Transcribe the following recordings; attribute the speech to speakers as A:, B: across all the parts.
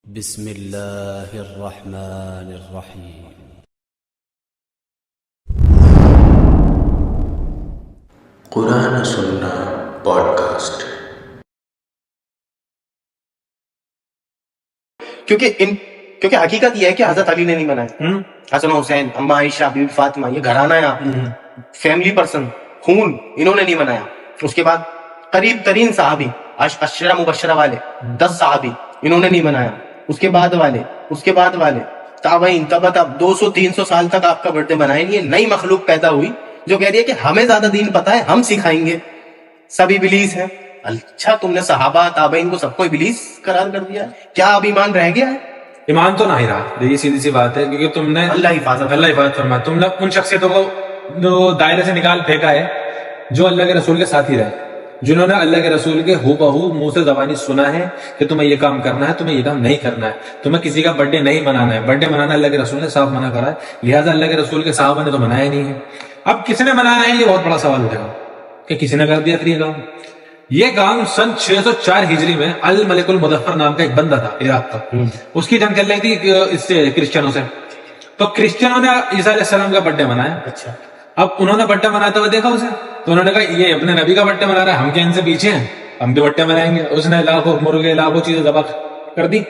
A: بسم اللہ الرحمن الرحیم۔
B: قرآن سننا پوڈ کاسٹ۔
C: کیونکہ حقیقت یہ ہے کہ حضرت علی نے نہیں بنایا، حسن حسین، اما عائشہ، بی بی فاطمہ، یہ گھرانہ ہے آپ، فیملی پرسن، خون، انہوں نے نہیں بنایا۔ اس کے بعد قریب ترین صحابی، عشرہ مبشرہ والے 10 صحابی، انہوں نے نہیں بنایا۔ اس کے بعد والے تابعین، تبع 200-300 سال تک آپ کا برتھ ڈے منائیں گے۔ نئی مخلوق پیدا ہوئی جو کہہ رہی ہے کہ ہمیں زیادہ دین پتہ ہے، ہم سکھائیں گے، سب ابلیس ہے۔ اچھا، تم نے صحابہ تابعین کو سب کو ابلیس قرار کر دیا، کیا اب ایمان رہ گیا ہے؟
D: ایمان تو نہیں رہا، یہ سیدھی سی بات ہے، کیونکہ تم نے
C: اللہ حفاظت
D: فرمایا، تم نے ان شخصیتوں کو جو دائرے سے نکال پھینکا ہے جو اللہ کے رسول کے ساتھی رہے، جنہوں نے اللہ کے رسول کے ہو بہو منہ سے زبانی سنا ہے کہ تمہیں یہ کام کرنا ہے، تمہیں یہ کام نہیں کرنا ہے، تمہیں کسی کا برتھ ڈے نہیں منانا ہے۔ برتھ ڈے منانا اللہ کے رسول نے صاف منع کرا ہے، لہٰذا اللہ کے رسول کے صحابہ نے تو منایا نہیں ہے۔ اب کس نے منانا ہے، یہ بہت بڑا سوال اٹھے گا کہ کسی نے کر دیا پھر یہ کام سن 604 ہجری میں الملک المظفر نام کا ایک بندہ تھا عراق کا، اس کی جنگ چل رہی تھی اس سے کرسچنوں سے، تو کرسچنوں نے عیسیٰ علیہ السلام کا برتھ ڈے منایا۔
C: اچھا،
D: اب انہوں نے برتھ ڈے مناتے ہوئے دیکھا اسے، تو انہوں نے کہا یہ اپنے نبی کا برتھ ڈے منا رہا ہے، ہم کیا ان سے پیچھے ہیں، ہم بھی برتھ ڈے منائیں گے۔ اس نے لاکھوں مرغے، لاکھوں چیزیں ذبح کر دی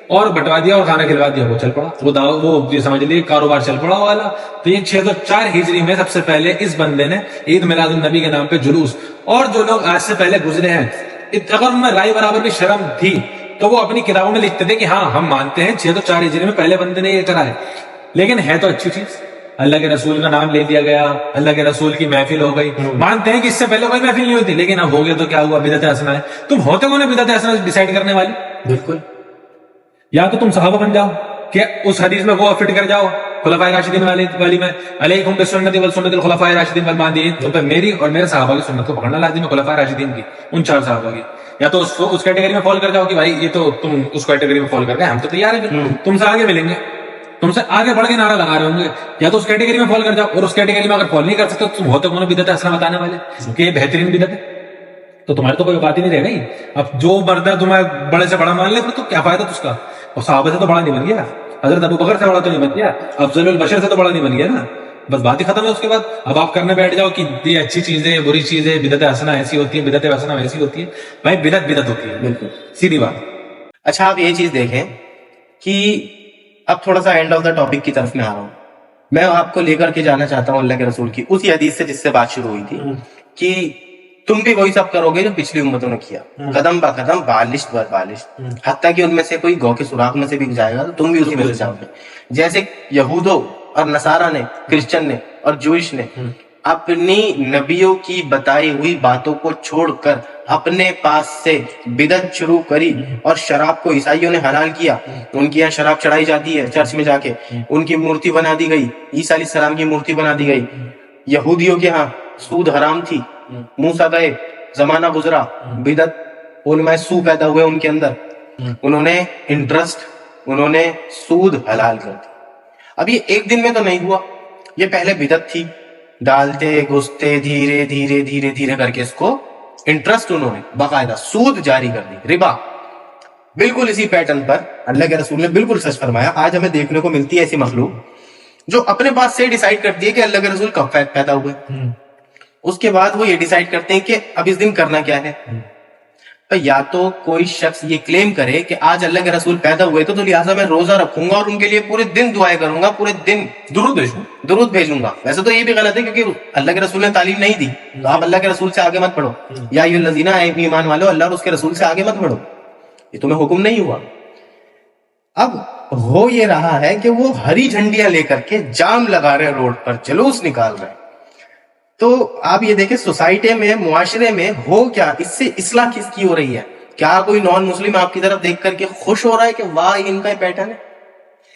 D: اور بٹوا دیا اور کھانا کھلوا دیا، وہ چل پڑا، وہ سمجھ لیے کاروبار چل پڑا والا۔ تو یہ 604 ہجری میں سب سے پہلے اس بندے نے عید میلاد النبی کے نام پہ جلوس، اور جو لوگ آج سے پہلے گزرے ہیں اگر ان میں رائے برابر بھی شرم تھی تو وہ اپنی کتابوں میں لکھتے تھے کہ ہاں ہم مانتے ہیں 604 ہجری میں پہلے بندے نے یہ کرا ہے، لیکن ہے تو اچھی چیز، اللہ کے رسول کا نام لے دیا گیا، اللہ کے رسول کی محفل ہو گئی۔ مانتے ہیں کہ اس سے پہلے کوئی محفل نہیں ہوتی، لیکن اب ہو گیا تو کیا ہوا، بدعت حسنہ ہے۔ تم ہوتے کون بدعت حسنہ ڈیسائیڈ کرنے والے؟
C: بالکل،
D: یا تو تم صحابہ بن جاؤ کہ اس حدیث میں وہ فٹ کر جاؤ خلفائے راشدین والی میں، علیکم بسنتی والسنت الخلفاء الراشدین والمہدیین، تم پہ میری اور میرے صحابہ کی سنت کو پکڑنا لازم ہے، خلفائے راشدین کی، ان 4 صحابہ کی۔ یا تو اس کیٹیگری میں فال کر جاؤ کہ بھائی یہ تو تم اس کیٹیگری میں فال کر گئے، ہم تو تیار ہیں تم سے آگے ملیں گے، تم سے آگے بڑھ کے نعرہ لگا رہے ہوں گے۔ یا تو اس کیٹیگری میں فال کر جاؤ، اور اس کیٹیگری میں اگر فال نہیں کر سکتے تو تم ہوتے کون بدعت حسنہ بتانے والے کہ یہ بہترین بدعت ہے، تو تمہارے تو کوئی بات ہی نہیں رہ گئی۔ اب جو مردہ تمہیں بڑے سے بڑا مان لے تو کیا فائدہ اس کا، اور صحابہ سے تو بڑا نہیں بن گیا، حضرت ابو بکر سے بڑا تو نہیں بن گیا، افضل البشر سے تو بڑا نہیں بن گیا نا، بس بات ہی ختم ہے۔ اس کے بعد اب آپ کرنے بیٹھ جاؤ کہ یہ اچھی چیز ہے، بری چیز ہے، بدعت حسنہ ایسی ہوتی ہے، بدعت حسنہ ویسی ہوتی ہے۔ بھائی بدعت ہوتی ہے،
C: بالکل
D: سیدھی بات۔
C: اچھا، آپ یہ چیز دیکھیں کہ اب تھوڑا سا اینڈ آف دا ٹاپک کی طرف میں آ رہا ہوں، میں آپ کو لے کر کے جانا چاہتا ہوں اللہ کے رسول کی اسی حدیث سے جس سے بات شروع ہوئی تھی کہ تم بھی وہی سب کرو گے جو پچھلی امتوں نے کیا، قدم با قدم، بالشت بر بالشت، حتیٰ کہ ان میں سے کوئی گو کے سوراخ میں سے بھی جائے گا تو تم بھی اسی میں سے جاؤ گے۔ جیسے یہودوں اور نصارہ نے، کرسچن نے اور جوئش نے اپنی نبیوں کی بتائی ہوئی باتوں کو چھوڑ کر اپنے پاس سے بدعت شروع کری، اور شراب کو عیسائیوں نے حلال کیا، ان کی یہاں شراب چڑھائی جاتی ہے چرچ میں جا کے، ان کی مورتی بنا دی گئی، عیسیٰ علیہ السلام کی مورتی بنا دی گئی۔ یہودیوں کے ہاں سود حرام تھی، موسیٰ گئے، زمانہ گزرا، بدعت علماء سو پیدا ہوئے ان کے اندر، انہوں نے انٹرسٹ، انہوں نے سود حلال کر دی۔ اب یہ ایک دن میں تو نہیں ہوا، یہ پہلے بدعت تھی، ڈالتے گھستے دھیرے دھیرے دھیرے دھیرے کر کے اس کو انٹرسٹ، انہوں نے باقاعدہ سود جاری کر دی، ربا۔ بالکل اسی پیٹرن پر اللہ کے رسول نے بالکل سچ فرمایا۔ آج ہمیں دیکھنے کو ملتی ہے ایسی مخلوق جو اپنے پاس سے ڈیسائیڈ کرتی ہے کہ اللہ کے رسول کب پیدا ہوئے، اس کے بعد وہ یہ ڈیسائیڈ کرتے ہیں کہ اب اس دن کرنا کیا ہے۔ یا تو کوئی شخص یہ کلیم کرے کہ آج اللہ کے رسول پیدا ہوئے تو لہٰذا میں روزہ رکھوں گا اور ان کے لیے پورے دن دعائیں کروں گا، پورے دن درود بھیجوں گا۔ ویسے تو یہ بھی غلط ہے کیونکہ اللہ کے رسول نے تعلیم نہیں دی، تو آپ اللہ کے رسول سے آگے مت پڑھو، یا ایھا الذین ایمان والو، اللہ اور اس کے رسول سے آگے مت بڑھو، یہ تمہیں حکم نہیں ہوا۔ اب ہو یہ رہا ہے کہ وہ ہری جھنڈیاں لے کر کے جام لگا رہے ہیں، روڈ پر جلوس نکال رہے ہیں۔ تو آپ یہ دیکھیں سوسائٹی میں، معاشرے میں ہو کیا، اس سے اصلاح کس کی ہو رہی ہے؟ کیا کوئی نان مسلم آپ کی طرف دیکھ کر کے خوش ہو رہا ہے کہ واہ ان کا یہ پیٹرن ہے،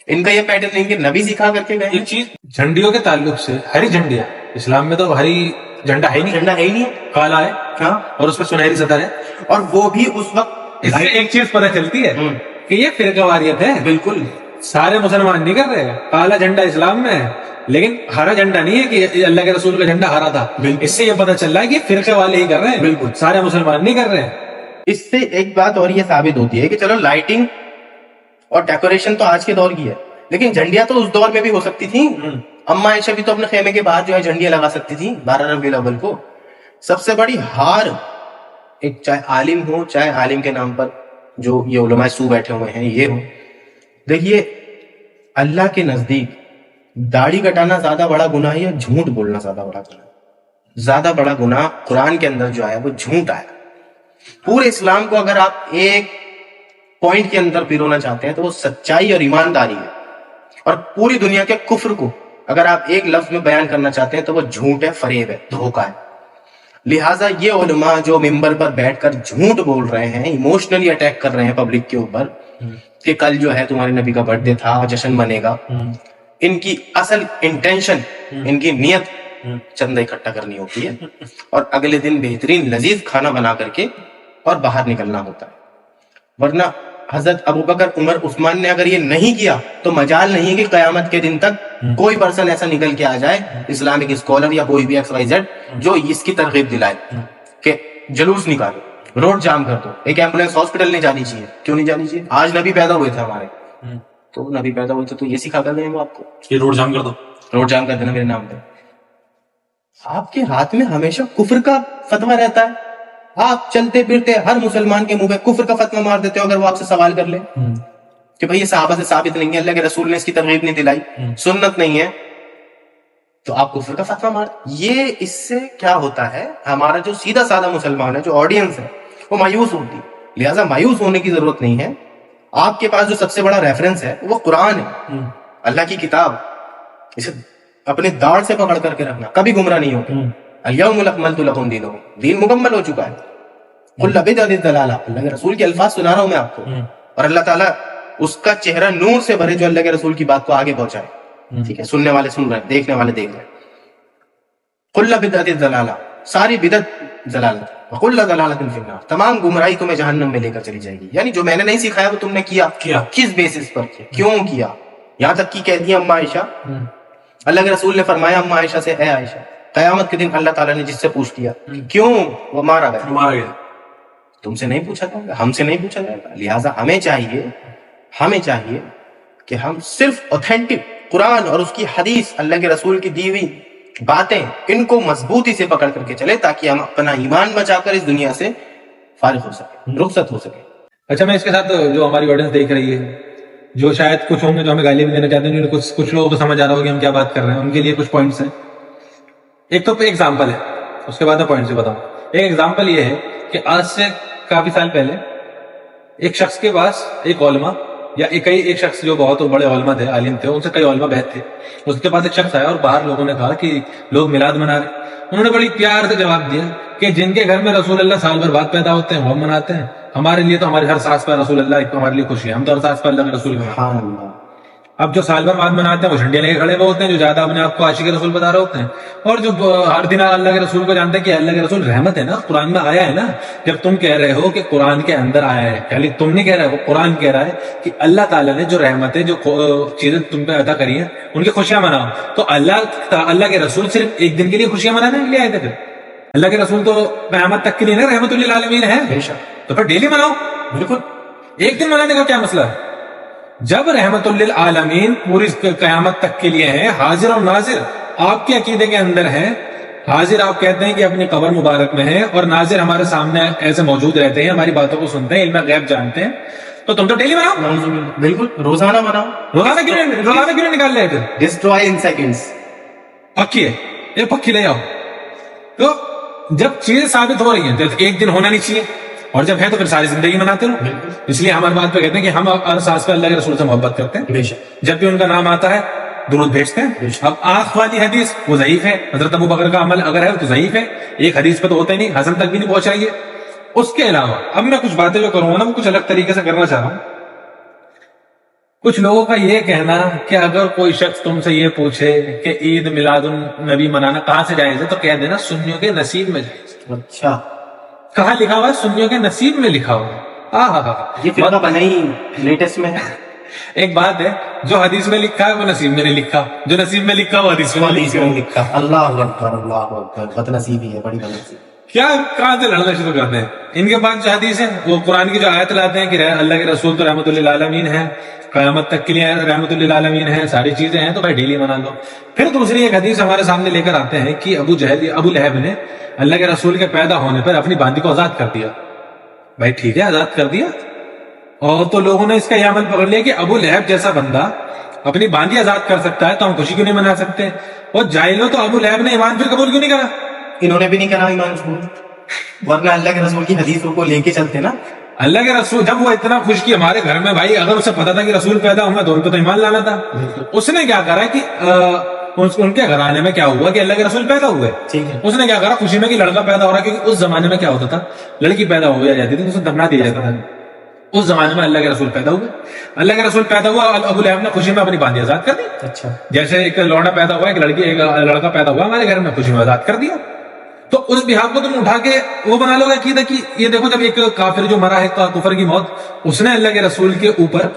C: ان کا یہ پیٹرن نہیں کہ نبی سکھا کر کے گئے؟
D: ایک چیز جھنڈیوں کے تعلق سے، ہری جھنڈیاں اسلام میں تو ہری جھنڈا ہے ہی نہیں،
C: جھنڈا ہے ہی نہیں،
D: کالا ہے
C: ہاں،
D: اور اس پہ سنہری سطر ہے،
C: اور وہ بھی اس وقت
D: اس سے ایک چیز پتہ چلتی ہے کہ یہ فرقہ واریت ہے،
C: بالکل
D: سارے مسلمان نہیں کر رہے۔ کالا جھنڈا اسلام میں ہے، لیکن ہرا جھنڈا نہیں ہے کہ اللہ کے رسول کا جھنڈا ہرا تھا۔ اس سے یہ پتہ چل رہا ہے کہ فرقے والے ہی کر رہے ہیں،
C: بالکل
D: سارے مسلمان نہیں کر رہے ہیں۔
C: اس سے ایک بات اور یہ ثابت ہوتی ہے کہ چلو لائٹنگ اور ڈیکوریشن تو آج کے دور کی ہے، لیکن جھنڈیاں تو اس دور میں بھی ہو سکتی تھیں. اما عائشہ بھی تو اپنے خیمے کے باہر جو ہے جھنڈیاں لگا سکتی تھی 12 ربیع الاول کو. سب سے بڑی ہار ایک چاہے عالم ہو چاہے عالم کے نام پر جو یہ علماء سو بیٹھے ہوئے ہیں یہ ہو، دیکھیے اللہ کے نزدیک داڑھی کٹانا زیادہ بڑا گناہ ہے یا جھوٹ بولنا زیادہ بڑا گناہ؟ زیادہ بڑا گناہ قرآن کے اندر جو آیا وہ جھوٹ آیا. پورے اسلام کو اگر آپ ایک پوائنٹ کے اندر پیرونا چاہتے ہیں تو وہ سچائی اور ایمانداری ہے، اور پوری دنیا کے کفر کو اگر آپ ایک لفظ میں بیان کرنا چاہتے ہیں تو وہ جھوٹ ہے، فریب ہے، دھوکہ ہے. لہٰذا یہ علماء جو ممبر پر بیٹھ کر جھوٹ بول رہے ہیں، ایموشنلی اٹیک کر رہے ہیں پبلک کے اوپر کہ کل جو ہے تمہارے نبی کا برتھ ڈے تھا، جشن بنے گا، ان کی اصل انٹینشن، ان کی نیت چندہ اکٹھا کرنی ہوتی ہے اور اگلے دن بہترین لذیذ کھانا بنا کر کے اور باہر نکلنا ہوتا ہے. ورنہ حضرت ابوبکر، عمر، عثمان نے اگر یہ نہیں کیا تو مجال نہیں کہ قیامت کے دن تک کوئی پرسن ایسا نکل کے آ جائے، اسلامک اسکالر یا کوئی بھی ایکس وائی زیڈ، جو اس کی ترغیب دلائے کہ جلوس نکالو، روڈ جام کر دو، ایک ایمبولینس ہاسپٹل نہیں جانی چاہیے. کیوں نہیں جانی چاہیے؟ آج نبی پیدا ہوئے تھے ہمارے، تو نبی پیدا ہوئے تھے تو یہ سکھا کر دیں وہ آپ کو
D: یہ روڈ جام کر دو،
C: روڈ جام کر دینا میرے نام پہ. آپ کے ہاتھ میں ہمیشہ کفر کا فتویٰ رہتا ہے، آپ چلتے پھرتے ہر مسلمان کے منہ پہ کفر کا فتویٰ مار دیتے ہو اگر وہ آپ سے سوال کر لے کہ بھئی یہ صحابہ سے ثابت نہیں ہے، اللہ کے رسول نے اس کی ترغیب نہیں دلائی، سنت نہیں ہے، تو آپ کفر کا فتویٰ مار. یہ اس سے کیا ہوتا ہے، ہمارا جو سیدھا سادہ مسلمان ہے، جو آڈینس ہے، وہ مایوس ہوتی. لہٰذا مایوس ہونے کی ضرورت نہیں ہے. آپ کے پاس جو سب سے بڑا ریفرنس ہے وہ قرآن ہے، اللہ کی کتاب. اسے اپنے داڑھ سے پکڑ کر کے رکھنا، کبھی گمراہ نہیں ہوتا. الیوم اکملت لکم دینکم، دین مکمل ہو چکا ہے. قل بدعۃ الضلالہ، اللہ کے رسول کے الفاظ سنا رہا ہوں میں آپ کو، اور اللہ تعالیٰ اس کا چہرہ نور سے بھرے جو اللہ کے رسول کی بات کو آگے پہنچائے. ٹھیک ہے، سننے والے سن رہے ہیں، دیکھنے والے دیکھ رہے ہیں. قل بدعۃ الضلالہ، ساری بدعت ضلالت، وکل ضلالۃ فی النار، تمام گمراہی تمہیں جہنم میں لے کر چلی جائے گی. یعنی جو میں نے نہیں سکھایا وہ تم نے کیا، کس بیسس پر کیا، کیوں کیا. یہاں تک کہ کہتی ہیں اما عائشہ، اللہ کے رسول نے فرمایا اما عائشہ سے، اے عائشہ، قیامت کے دن اللہ تعالیٰ نے جس سے پوچھ لیا کیوں وہ مارا گیا، تم سے نہیں پوچھا جائے گا، ہم سے نہیں پوچھا جائے گا. لہٰذا ہمیں چاہیے کہ ہم صرف اوتھینٹک قرآن اور اس کی حدیث، اللہ کے رسول کی دی ہوئی باتیں، ان کو مضبوطی سے پکڑ کر کے چلے تاکہ ہم اپنا ایمان بچا کر اس دنیا سے فارغ ہو سکے، رخصت ہو سکے.
D: اچھا، میں اس کے ساتھ جو ہماری آڈینس دیکھ رہی ہے، جو شاید کچھ ہوں گے جو ہمیں گالی بھی دینا چاہتے ہیں، کچھ لوگوں کو سمجھ آ رہا ہوگا کہ ہم کیا بات کر رہے ہیں، ان کے لیے کچھ پوائنٹس ہیں. ایک تو ایگزامپل ہے، اس کے بعد میں پوائنٹ سے بتاؤں. ایک ایگزامپل یہ ہے کہ آج سے کافی سال پہلے ایک شخص کے پاس ایک علماء یا ایک شخص جو بہت بڑے علماء تھے، عالم تھے، ان سے کئی علماء بیٹھ تھے. اس کے پاس ایک شخص آیا اور باہر لوگوں نے کہا کہ لوگ میلاد منا رہے. انہوں نے بڑی پیار سے جواب دیا کہ جن کے گھر میں رسول اللہ سال بھر بعد پیدا ہوتے ہیں وہ ہم مناتے ہیں، ہمارے لیے تو ہماری ہر سانس پر رسول اللہ ایک ہمارے لیے خوشی ہے، ہم تو ہر سانس پر اللہ کے رسول ہیں. اب جو سال بھر بعد مناتے ہیں وہ جھنڈیاں لے کے کھڑے ہوئے ہوتے ہیں، جو زیادہ اپنے آپ کو عاشق رسول بتا رہے ہوتے ہیں، اور جو ہر دن اللہ کے رسول کو جانتے ہیں کہ اللہ کے رسول رحمت ہے نا، قرآن میں آیا ہے نا. جب تم کہہ رہے ہو کہ قرآن کے اندر آیا ہے، یعنی تم نہیں کہہ رہے ہو، قرآن کہہ رہا ہے کہ اللہ تعالیٰ نے جو رحمتیں، جو چیزیں تم پہ عطا کری ہیں ان کی خوشیاں مناؤ. تو اللہ کے رسول صرف ایک دن کے لیے خوشیاں منانے کے لیے آئے تھے؟ پھر اللہ کے رسول تو قیامت تک کے لیے نا رحمت للعالمین ہے، تو پھر ڈیلی مناؤ. بالکل، ایک دن منانے کا کیا مسئلہ ہے؟ جب رحمت للعالمین پوری قیامت تک کے لیے ہے، حاضر اور ناظر آپ کے عقیدے کے اندر ہے. حاضر آپ کہتے ہیں کہ اپنی قبر مبارک میں ہے، اور ناظر ہمارے سامنے ایسے موجود رہتے ہیں، ہماری باتوں کو سنتے ہیں، علم غیب جانتے ہیں. تو تم تو ڈیلی مناؤ.
C: بالکل، روزانہ مناؤ.
D: روزانہ کیوں نکال رہے تھے؟
C: ڈسٹرائے ان سیکنڈز.
D: پکی ہے یہ، پکی لے آؤ. تو جب چیزیں ثابت ہو رہی ہیں تو ایک دن ہونا نہیں چاہیے، اور جب ہے تو پھر ساری زندگی مناتے رہو. اس لیے ہماری بات پہ کہتے ہیں کہ ہم ہر سانس پہ اللہ کے رسول سے محبت کرتے ہیں، جب بھی ان کا نام آتا ہے درود بھیجتے ہیں. اب آنکھ والی حدیث وہ ضعیف ہے، حضرت ابو بکر کا عمل اگر ہے تو ضعیف ہے، ایک حدیث پہ تو ہوتا ہی نہیں، حسن تک بھی نہیں پہنچ رہی ہے. اس کے علاوہ اب میں کچھ باتیں جو کروں گا نا وہ کچھ الگ طریقے سے کرنا چاہ رہا ہوں. کچھ لوگوں کا یہ کہنا کہ اگر کوئی شخص تم سے یہ پوچھے کہ عید میلاد النبی منانا کہاں سے جائز ہے تو کہہ دینا سنیوں کے نصیب میں جائز.
C: اچھا،
D: کہاں لکھا ہوا ہے؟ سنیوں کے نصیب میں لکھا ہوا ہے.
C: یہ فرقہ بنائی لیٹسٹ میں ہے.
D: ایک بات ہے، جو حدیث میں لکھا ہے وہ نصیب میں نہیں لکھا، جو نصیب میں لکھا وہ حدیث میں نہیں
C: لکھا. اللہ اکبر، اللہ اکبر. بد نصیبی ہے، بڑی بد نصیبی.
D: کیا کہاں سے لڑنا شروع کرتے ہیں؟ ان کے پاس جو حدیث ہے وہ قرآن کی جو آیت لاتے ہیں کہ اللہ کے رسول تو رحمت للعالمین ہے، قیامت تک کے لیے رحمت للعالمین ہے, ساری چیزیں ہیں, تو بھائی ڈیلی منا لو. پھر دوسری ایک حدیث ہمارے سامنے لے کر آتے ہیں کہ ابو لہب نے اللہ کے رسول کے پیدا ہونے پر اپنی باندی کو آزاد کر دیا. بھائی ٹھیک ہے, آزاد کر دیا, اور تو لوگوں نے اس کا یہ عمل پکڑ لیا کہ ابو لہب جیسا بندہ اپنی باندی آزاد کر سکتا ہے تو ہم خوشی کیوں نہیں منا سکتے. اور جاہلوں, تو ابو لہب نے ایمان پھر قبول کیوں نہیں کرا؟
C: انہوں نے بھی نہیں کرا ایمان قبول, ورنہ اللہ کے رسول کی حدیثوں کو لے کے چلتے نا.
D: اللہ کے رسول جب وہ اتنا خوش کی ہمارے گھر میں, بھائی اگر اسے پتا تھا کہ رسول پیدا ہوں گا تو ان کو تو ایمان لانا تھا. اس نے کیا کرا کہ ان کے گھرانے میں کیا ہوا کہ اللہ کے رسول پیدا ہوئے, اس نے کیا کرا خوشی میں کہ لڑکا پیدا ہو رہا, کیونکہ اس زمانے میں کیا ہوتا تھا, لڑکی پیدا ہو جاتی تھی تو اسے دفنا دیا جاتا تھا. اس زمانے میں اللہ کے رسول پیدا ہوئے, اللہ کے رسول پیدا ہوا, ابو لہب نے خوشی میں اپنی باندی آزاد کر دی.
C: اچھا,
D: جیسے ایک لوڑا پیدا ہوا, ایک لڑکا پیدا ہوا ہمارے گھر میں, خوشی میں آزاد کر دیا. تو اس بحاف کو تم اٹھا کے وہ بنا لو گے عقیدہ کہ یہ دیکھو جب ایک کافر جو مرا ہے کفر کی موت, اس نے اللہ کے رسول کے اوپر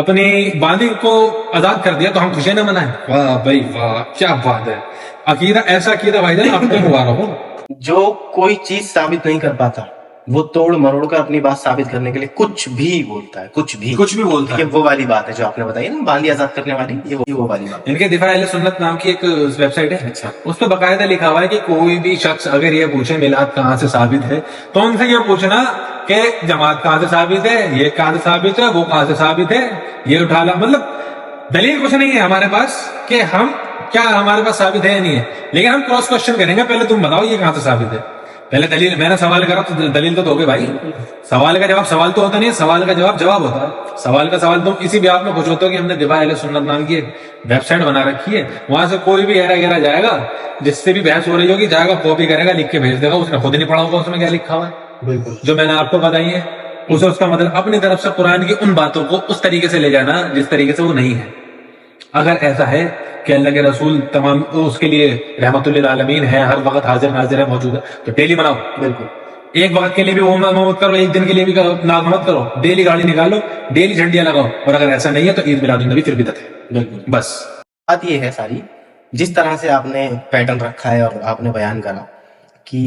D: اپنی باندی کو آزاد کر دیا تو ہم خوشی نہ منائیں. واہ بھائی واہ, کیا بات ہے. عقیدہ ایسا عقیدہ بھائی جان آپ کو مبارک ہو.
C: جو کوئی چیز ثابت نہیں کر پاتا وہ توڑ مروڑ کر اپنی بات ثابت کرنے کے لیے کچھ بھی بولتا ہے, کچھ بھی
D: بولتا ہے.
C: یہ وہ والی بات ہے جو آپ نے بتائی نا, باندی آزاد کرنے والی, یہ وہ والی بات.
D: ان کے دفاع اہل سنت نام کی ایک ویب سائٹ ہے,
C: اچھا,
D: اس پہ باقاعدہ لکھا ہوا ہے کہ کوئی بھی شخص اگر یہ پوچھے میلاد کہاں سے ثابت ہے تو ان سے یہ پوچھنا کہ جماعت کہاں سے ثابت ہے, یہ کہاں سے ثابت ہے, وہ کہاں سے ثابت ہے, یہ اٹھا لا. مطلب دلیل کچھ نہیں ہے ہمارے پاس کہ ہم کیا ہمارے پاس ثابت ہے یا نہیں ہے, لیکن ہم کراس کوشچن کریں گے. پہلے تم بتاؤ یہ کہاں سے ثابت ہے, پہلے دلیل. میں نے سوال کرا تو دلیل تو دو گے بھائی. سوال کا جواب سوال تو ہوتا نہیں ہے, سوال کا جواب ہوتا ہے. سوال کا سوال تم اسی بیان میں خوش ہوتے ہو کہ ہم نے دفاع اہل سنت نام کی ویب سائٹ بنا رکھی ہے, وہاں سے کوئی بھی گہرا جائے گا, جس سے بھی بحث ہو رہی ہوگی جائے گا, کاپی کرے گا, لکھ کے بھیج دے گا. اس نے خود نہیں پڑھا ہوگا اس میں کیا لکھا ہوا ہے.
C: بالکل
D: جو میں نے آپ کو بتائی ہے اسے اس کا مطلب اپنی طرف سے قرآن کی ان باتوں کو اس طریقے سے لے جانا جس طریقے سے وہ نہیں ہے. اگر ایسا ہے کہ اللہ کے رسول تمام اس کے لیے رحمت للعالمین ہے, ہر وقت حاضر ناظر ہے, موجود ہے, تو ڈیلی مناؤ.
C: بالکل,
D: ایک وقت کے لیے بھی وہ مت کرو, ایک دن کے لیے بھی ناز مت کرو, ڈیلی گاڑی نکالو, ڈیلی جھنڈیاں لگاؤ. اور اگر ایسا نہیں ہے تو عید میلاد النبی پھر بدعت ہے.
C: بالکل.
D: بس
C: بات یہ ہے ساری, جس طرح سے آپ نے پیٹرن رکھا ہے اور آپ نے بیان کرا کہ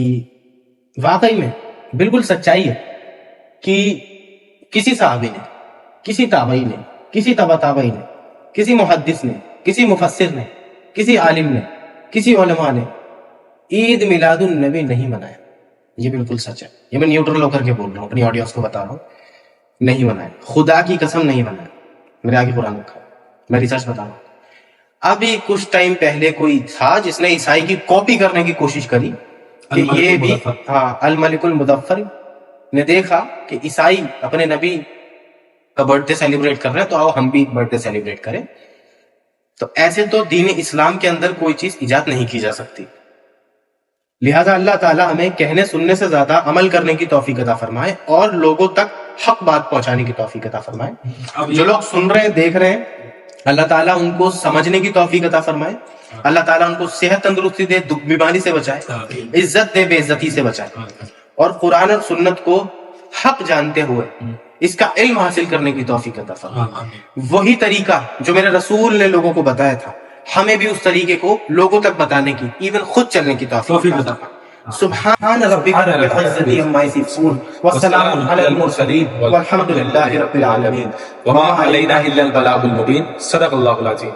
C: واقعی میں بالکل سچائی ہے کہ کسی صحابی نے, کسی تابعی نے, کسی تبع تابعی نے, کسی محدث نے, کسی مفسر نے, کسی عالم نے, کسی علماء نے عید میلاد النبی نہیں منایا. یہ بالکل سچ ہے, یہ میں نیوٹرل ہو کر کے بول رہا ہوں, اپنی آڈینس کو بتا رہا ہوں, نہیں منایا, خدا کی قسم نہیں منایا. میرے آگے قرآن رکھا, میں ریسرچ بتا رہا ہوں. ابھی کچھ ٹائم پہلے کوئی تھا جس نے عیسائی کی کاپی کرنے کی کوشش کری کہ یہ بھی, ہاں, الملک المدفر نے دیکھا کہ عیسائی اپنے نبی کا برتھ ڈے سیلیبریٹ کر رہے ہیں تو آؤ ہم بھی برتھ ڈے سیلیبریٹ کریں. تو ایسے تو دین اسلام کے اندر کوئی چیز ایجاد نہیں کی جا سکتی. لہذا اللہ تعالیٰ ہمیں کہنے سننے سے زیادہ عمل کرنے کی توفیق عطا فرمائے اور لوگوں تک حق بات پہنچانے کی توفیق عطا فرمائے. جو لوگ سن رہے ہیں, دیکھ رہے ہیں, اللہ تعالیٰ ان کو سمجھنے کی توفیق عطا فرمائے. اللہ تعالیٰ ان کو صحت تندرستی دے, دکھ بیماری سے بچائے, عزت دے, بے عزتی سے بچائے, اور قرآن اور سنت کو حق جانتے ہوئے اس کا علم حاصل کرنے کی توفیق عطا فرمائے. وہی طریقہ جو میرے رسول نے لوگوں کو بتایا تھا, ہمیں بھی اس طریقے کو لوگوں تک بتانے کی, ایون خود چلنے کی توفیق عطا فرمائے. سبحان ربک رب العزت عما یصفون والسلام علی المرسلین والحمد للہ رب العالمین
D: وما علینا الا البلاغ المبین. صدق اللہ العظیم.